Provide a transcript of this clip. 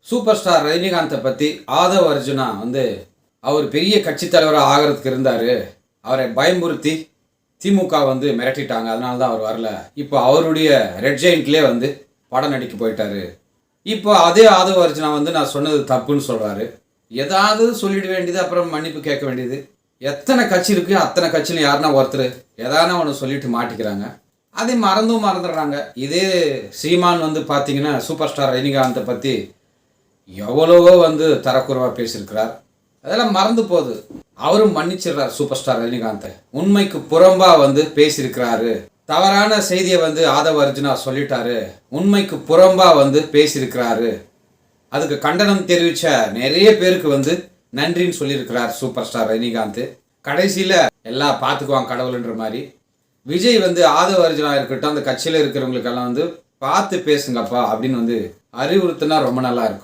Super star ரஜினிகாந்தை பற்றி ஆதவ் அர்ஜுனா வந்து அவர் பெரிய கட்சி தலைவராக ஆகிறதுக்கு இருந்தார். அவரை பயமுறுத்தி திமுக வந்து மிரட்டிட்டாங்க. அதனால தான் அவர் வரல. இப்போ அவருடைய ரெட் ஜெயிண்ட்லேயே வந்து படம் நடிக்க போயிட்டாரு. இப்போ அதே ஆதவ் அர்ஜுனா வந்து நான் சொன்னது தப்புன்னு சொல்கிறாரு. ஏதாவது சொல்லிட வேண்டியது, அப்புறம் மன்னிப்பு கேட்க வேண்டியது. எத்தனை கட்சி இருக்குது, அத்தனை கட்சியிலும் யாருன்னா ஒருத்தர் எதானா ஒன்று சொல்லிட்டு மாட்டிக்கிறாங்க. அதை மறந்துடுறாங்க. இதே சீமான் வந்து பார்த்தீங்கன்னா சூப்பர் ஸ்டார் ரஜினிகாந்தை பற்றி எவ்வளவோ வந்து தரக்குறைவாக பேசியிருக்கிறார். அதெல்லாம் மறந்து போகுது. அவரும் மன்னிச்சிடுறார் சூப்பர் ஸ்டார் ரஜினிகாந்தை. உண்மைக்கு புறம்பாக வந்து பேசியிருக்கிறாரு. தவறான செய்தியை வந்து ஆதவ் அர்ஜுனா சொல்லிட்டாரு. உண்மைக்கு புறம்பாக வந்து பேசியிருக்கிறாரு. அதுக்கு கண்டனம் தெரிவித்த நிறைய பேருக்கு வந்து நன்றின்னு சொல்லியிருக்கிறார் சூப்பர் ஸ்டார் ரஜினிகாந்த். கடைசியில் எல்லாம் பார்த்துக்குவாங்க கடவுள்ன்ற மாதிரி விஜய் வந்து ஆதவ் அர்ஜுனா இருக்கட்டும், அந்த கட்சியில் இருக்கிறவங்களுக்கெல்லாம் வந்து பார்த்து பேசுங்கப்பா அப்படின்னு வந்து அறிவுறுத்தினா ரொம்ப நல்லா இருக்கும்.